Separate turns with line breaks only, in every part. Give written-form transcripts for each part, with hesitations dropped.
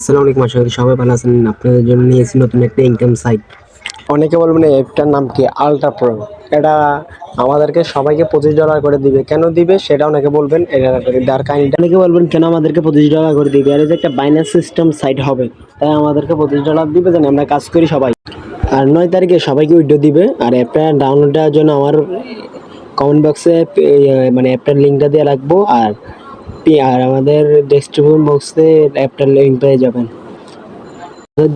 আসসালামু আলাইকুম, আশা করি সবাই ভালো আছেন। আপনাদের জন্য নিয়েছি নতুন একটা ইনকাম সাইট। অনেকে বলবেন এই অ্যাপটার নাম কি? Ultra pro. এটা আমাদেরকে সবাইকে $25 করে দিবে। কেন দিবে সেটা অনেকে বলবেন। এটা দেওয়ার কাহিনীটা অনেকে বলবেন কেন আমাদেরকে $25 করে দিবে? আর এই যে একটা বাইন্যান্স সিস্টেম সাইট হবে, তাই আমাদেরকে $25 দিবে যেন আমরা কাজ করি সবাই। আর 9 তারিখে সবাইকে উইড্রো দিবে। আর অ্যাপটা ডাউনলোড দেওয়ার জন্য আমার কমেন্ট বক্সে মানে অ্যাপটার লিঙ্কটা দিয়ে রাখবো। আর আমাদের ডেসক্রিপশন বক্সে অ্যাপটার লিঙ্ক পেয়ে যাবেন।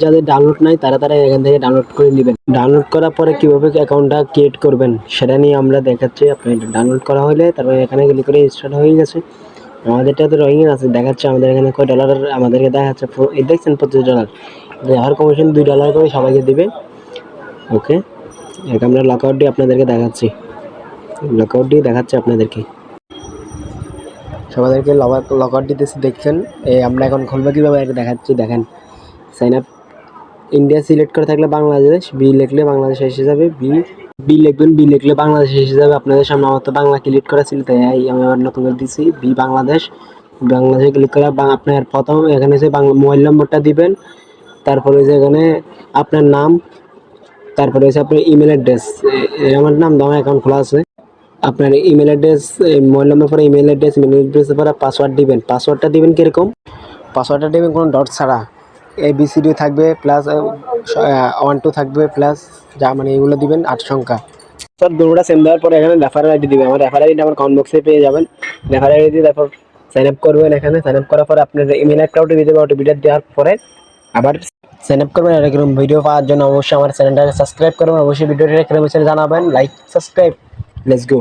যাদের ডাউনলোড নাই তারা এখান থেকে ডাউনলোড করে নেবেন। ডাউনলোড করার পরে কিভাবে অ্যাকাউন্টটা ক্রিয়েট করবেন সেটা নিয়ে আমরা দেখাচ্ছি। আপনার ডাউনলোড করা হলে তারপরে এখানে ক্লিক করে স্টার্ট হয়ে গেছে। আমাদেরটা তো রোহিং আছে, দেখাচ্ছে আমাদের এখানে কয় ডলার আমাদেরকে দেখাচ্ছে। এই দেখছেন $25। আর কমিশন $2 করে সবাইকে দিবে। ওকে, এটা আমরা লকআউট দিয়ে আপনাদেরকে দেখাচ্ছি। লকআউট দিয়ে দেখাচ্ছে আপনাদেরকে, সবাইকে লকআউট দিতেছি। দেখছেন আমরা এখন খুলবো কীভাবে এটা দেখাচ্ছি। দেখেন, সাইন আপ ইন্ডিয়া সিলেক্ট করে থাকলে বাংলাদেশ, বি লিখলে বাংলাদেশ এসে যাবে। বি লিখবেন, বি লিখলে বাংলাদেশ এসে যাবে আপনাদের সামনে। আমার তো বাংলা ক্লিক করা ছিল, তাই আমি আবার নতুন করে দিচ্ছি বি বাংলাদেশ। বাংলাদেশে ক্লিক করে আপনার প্রথম এখানে যে বাংলা মোবাইল নম্বরটা দিবেন, তারপরে যে এখানে আপনার নাম, তারপরে হচ্ছে আপনার ইমেল অ্যাড্রেস। আমার নাম আমার অ্যাকাউন্ট খোলা আছে। আপনার ইমেল অ্যাড্রেস, মোবাইল নম্বর পরে ইমেল অ্যাড্রেসের পরে পাসওয়ার্ড দিবেন। পাসওয়ার্ডটা দিবেন কীরকম? পাসওয়ার্ডটা দেবেন কোনো ডট ছাড়া। ABCD থাকবে, প্লাস 1 2 থাকবে, প্লাস যা মানে এগুলো দিবেন 8 সংখ্যা। সব দুটোটা সেম দেওয়ার পরে এখানে রেফারেল আইডি দিবেন। আমার রেফারেল আইডি আমার কমেন্ট বক্সে পেয়ে যাবেন। রেফারেল আইডি দিয়ে তারপর সাইন আপ করবেন। এখানে সাইন আপ করার পরে আপনার ইমেল একটা ওটিপি দেবে। ওটিপিটা দেওয়ার পরে আবার সাইন আপ করবেন। এরকম ভিডিও পাওয়ার জন্য অবশ্যই আমার চ্যানেলটাকে সাবস্ক্রাইব করবেন। অবশ্যই ভিডিওটা কেমন হয়েছে জানাবেন। Like, subscribe, let's go.